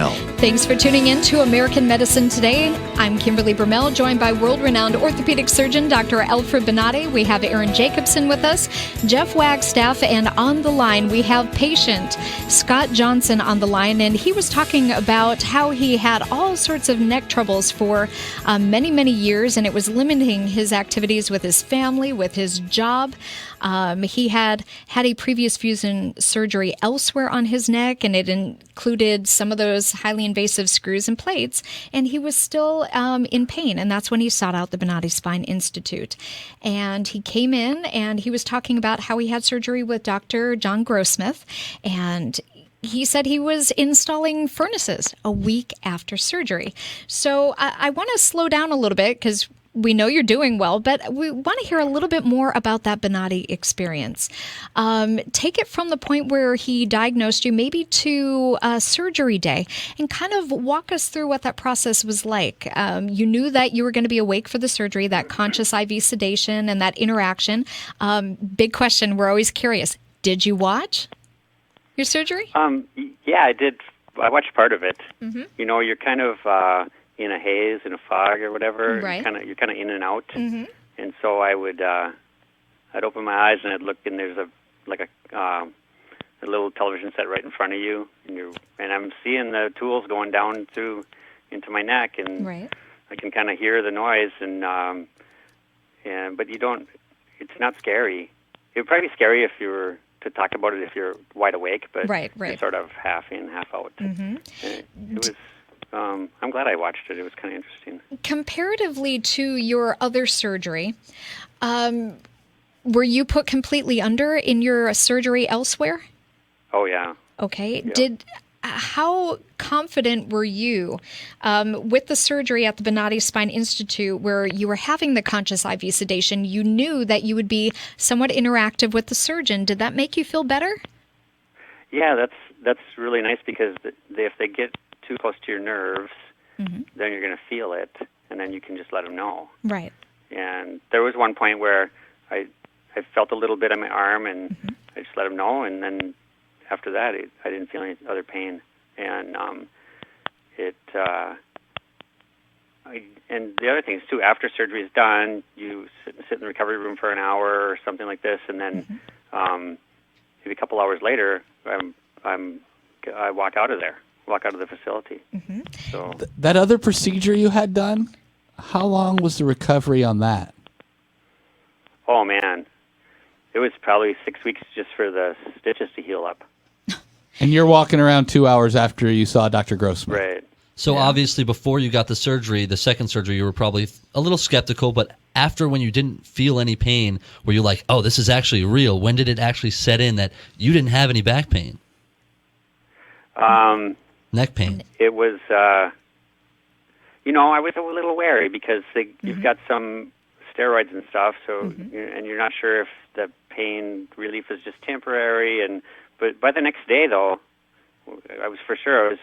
Brumell. Thanks for tuning in to American Medicine Today. I'm Kimberly Brumell, joined by world-renowned orthopedic surgeon Dr. Alfred Bonatti. We have Aaron Jacobson with us, Jeff Wagstaff, and on the line we have patient Scott Johnson on the line, and he was talking about how he had all sorts of neck troubles for many, many years, and it was limiting his activities with his family, with his job. He had a previous fusion surgery elsewhere on his neck, and it included some of those highly invasive screws and plates, and he was still in pain, and that's when he sought out the Bonatti Spine Institute. And he came in, and he was talking about how he had surgery with Dr. John Grossmith, and he said he was installing furnaces a week after surgery. So I want to slow down a little bit because we know you're doing well, but we want to hear a little bit more about that Bonatti experience. Take it from the point where he diagnosed you maybe to surgery day and kind of walk us through what that process was like. You knew that you were going to be awake for the surgery, that conscious IV sedation and that interaction. Big question, we're always curious. Did you watch your surgery? Yeah, I did. I watched part of it. Mm-hmm. You know, you're kind of in a haze, in a fog or whatever. Right. You're kind of in and out. Mm-hmm. And so I'd open my eyes and I'd look, and there's a little television set right in front of you, and I'm seeing the tools going down into my neck, and Right. I can kind of hear the noise, but you don't. It's not scary. It would probably be scary if you were to talk about it if you're wide awake, but Right. you're sort of half in, half out. Mm-hmm. It was. I'm glad I watched it. It was kind of interesting. Comparatively to your other surgery, were you put completely under in your surgery elsewhere? Oh yeah. Okay. Yeah. How confident were you with the surgery at the Bonatti Spine Institute where you were having the conscious IV sedation? You knew that you would be somewhat interactive with the surgeon. Did that make you feel better? Yeah, that's really nice because if they get too close to your nerves, Mm-hmm. then you're going to feel it, and then you can just let them know. Right. And there was one point where I felt a little bit on my arm, and Mm-hmm. I just let them know, and then after that, I didn't feel any other pain. And and the other thing is too, after surgery is done, you sit in the recovery room for an hour or something like this, and then maybe a couple hours later, I walk out of the facility. Mm-hmm. So That other procedure you had done, how long was the recovery on that? oh man, it was probably 6 weeks just for the stitches to heal up. And you're walking around 2 hours after you saw Dr. Grossman. Right. So obviously before you got the surgery, the second surgery, you were probably a little skeptical, but after when you didn't feel any pain, were you like, oh, this is actually real? When did it actually set in that you didn't have any back pain? Neck pain. It was, I was a little wary because you've got some steroids and stuff, so and you're not sure if the pain relief is just temporary. But by the next day, though, I was for sure.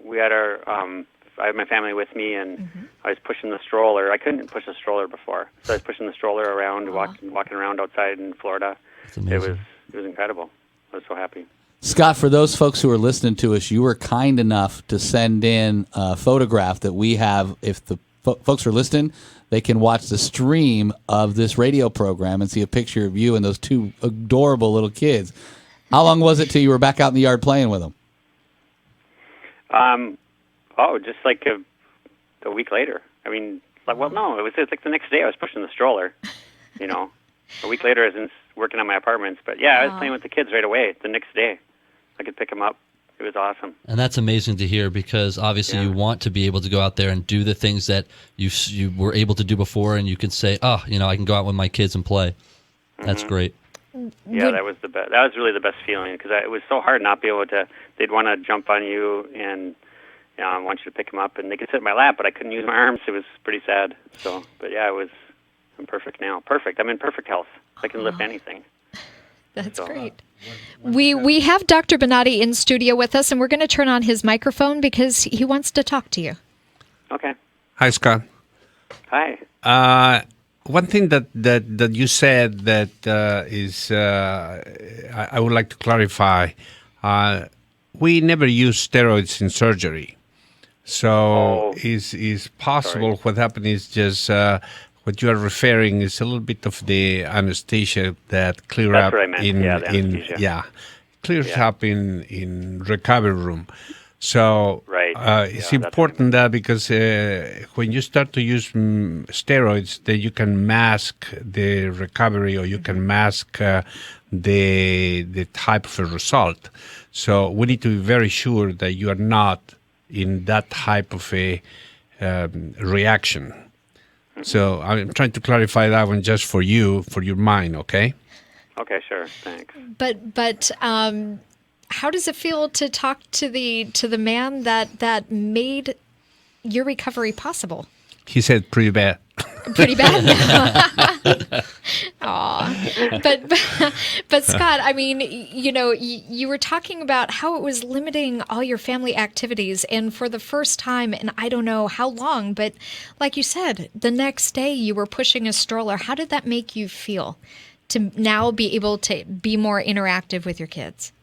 We had I had my family with me, and I was pushing the stroller. I couldn't push a stroller before, so I was pushing the stroller around, walking around outside in Florida. That's amazing. It was incredible. I was so happy. Scott, for those folks who are listening to us, you were kind enough to send in a photograph that we have. If the folks are listening, they can watch the stream of this radio program and see a picture of you and those two adorable little kids. How long was it till you were back out in the yard playing with them? Just like a week later. I mean, no, it was like the next day I was pushing the stroller, A week later I was working on my apartments. But yeah, I was playing with the kids right away. The next day I could pick them up. It was awesome. And that's amazing to hear because obviously you want to be able to go out there and do the things that you were able to do before, and you can say, I can go out with my kids and play. That's great. Yeah, that was the best. That was really the best feeling because it was so hard not be able to. They'd want to jump on you and want you to pick them up, and they could sit in my lap, but I couldn't use my arms. It was pretty sad. So, but yeah, I'm perfect now. Perfect. I'm in perfect health. I can lift anything. That's great. We have Dr. Bonatti in studio with us, and we're going to turn on his microphone because he wants to talk to you. Okay. Hi, Scott. Hi. One thing that you said that is I would like to clarify. we never use steroids in surgery. So Oh. is possible Sorry. what happened is just what you are referring is a little bit of the anesthesia that clear That's up what I meant. Yeah, the anesthesia. clears Yeah. up in recovery room. So Right. it's Yeah, that's important that because when you start to use steroids, then you can mask the recovery or you can mask the type of a result. So we need to be very sure that you are not in that type of a reaction. So I'm trying to clarify that one just for you, for your mind, okay? Okay, sure. Thanks. But how does it feel to talk to the man that made your recovery possible? He said pretty bad. Pretty bad. Aw. But Scott, I mean, you were talking about how it was limiting all your family activities, and for the first time, and I don't know how long, but like you said, the next day you were pushing a stroller. How did that make you feel to now be able to be more interactive with your kids?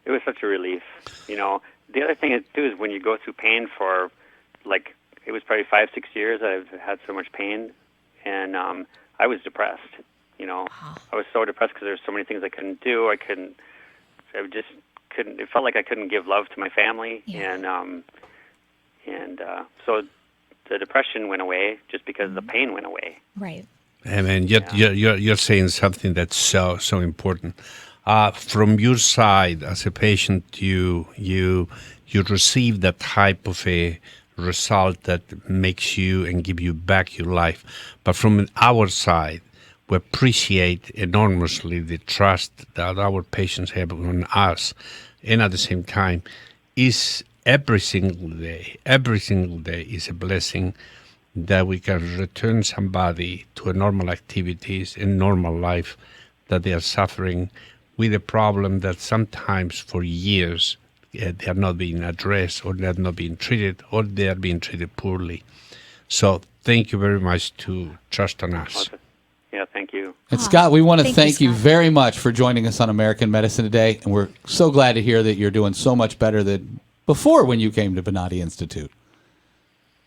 It was such a relief. The other thing too is when you go through pain for, like, it was probably 5-6 years that I've had so much pain, and I was depressed. I was so depressed because there's so many things I couldn't do. I just couldn't. It felt like I couldn't give love to my family, and so the depression went away just because the pain went away. Right. And you're saying something that's so important. From your side, as a patient, you receive that type of a result that makes you and give you back your life. But from our side, we appreciate enormously the trust that our patients have on us, and at the same time, is every single day is a blessing that we can return somebody to a normal activities and normal life that they are suffering with a problem that sometimes for years they are not being addressed, or they are not being treated, or they are being treated poorly. So thank you very much to trust on us. Yeah, thank you. And Scott, we want to thank you Scott. very much for joining us on American Medicine today, and we're so glad to hear that you're doing so much better than before when you came to Bonati Institute.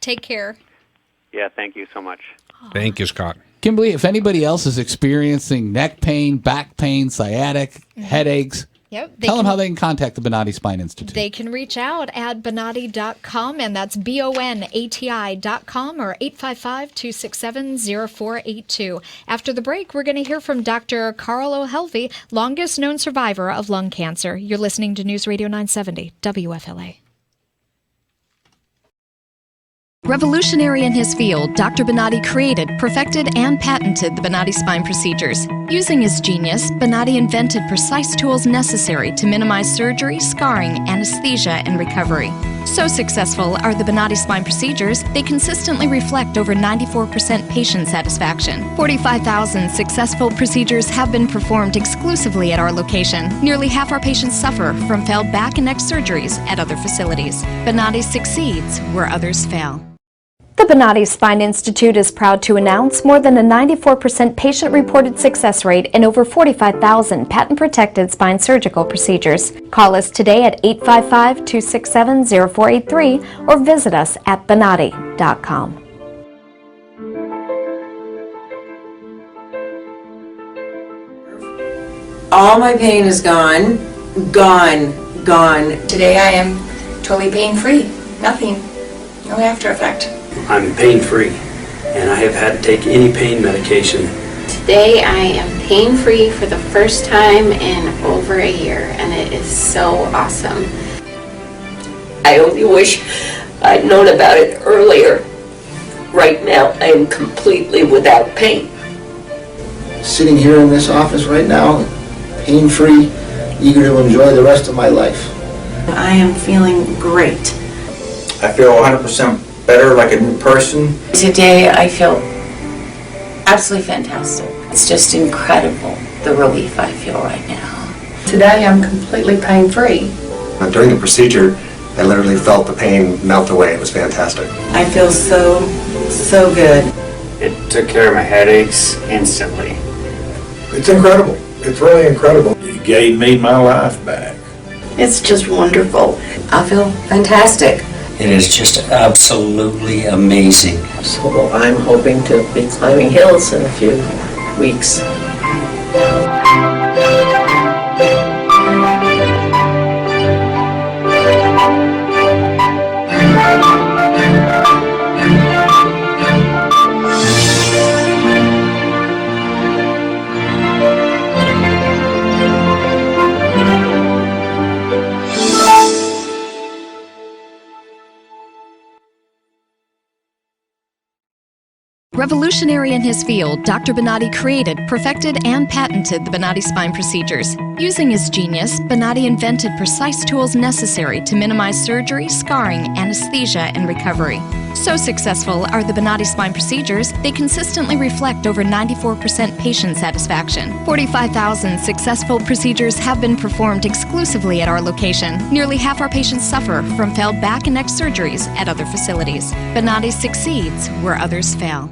Take care. Yeah, thank you so much. Thank you, Scott. Kimberly, if anybody else is experiencing neck pain, back pain, sciatic, headaches, Yep. tell them how they can contact the Bonati Spine Institute. They can reach out at bonati.com, and that's bonati.com, or 855-267-0482. After the break, we're going to hear from Dr. Carl O'Helvey, longest known survivor of lung cancer. You're listening to News Radio 970, WFLA. Revolutionary in his field, Dr. Bonati created, perfected, and patented the Bonati spine procedures. Using his genius, Bonati invented precise tools necessary to minimize surgery, scarring, anesthesia, and recovery. So successful are the Bonati spine procedures, they consistently reflect over 94% patient satisfaction. 45,000 successful procedures have been performed exclusively at our location. Nearly half our patients suffer from failed back and neck surgeries at other facilities. Bonati succeeds where others fail. The Bonati Spine Institute is proud to announce more than a 94% patient-reported success rate in over 45,000 patent-protected spine surgical procedures. Call us today at 855-267-0483 or visit us at bonati.com. All my pain is gone. Today I am totally pain-free. Nothing. No after effect. I'm pain-free, and I have had to take any pain medication. Today I am pain-free for the first time in over a year, and it is so awesome. I only wish I'd known about it earlier. Right now, I am completely without pain. Sitting here in this office right now, pain-free, eager to enjoy the rest of my life. I am feeling great. I feel 100% better, like a new person. Today I feel absolutely fantastic. It's just incredible, the relief I feel right now. Today I'm completely pain-free. During the procedure, I literally felt the pain melt away. It was fantastic. I feel so good. It took care of my headaches instantly. It's incredible. It's really incredible. It gave me my life back. It's just wonderful. I feel fantastic. It is just absolutely amazing. So I'm hoping to be climbing hills in a few weeks. Revolutionary in his field, Dr. Bonatti created, perfected, and patented the Bonatti spine procedures. Using his genius, Bonatti invented precise tools necessary to minimize surgery, scarring, anesthesia, and recovery. So successful are the Bonatti spine procedures, they consistently reflect over 94% patient satisfaction. 45,000 successful procedures have been performed exclusively at our location. Nearly half our patients suffer from failed back and neck surgeries at other facilities. Bonatti succeeds where others fail.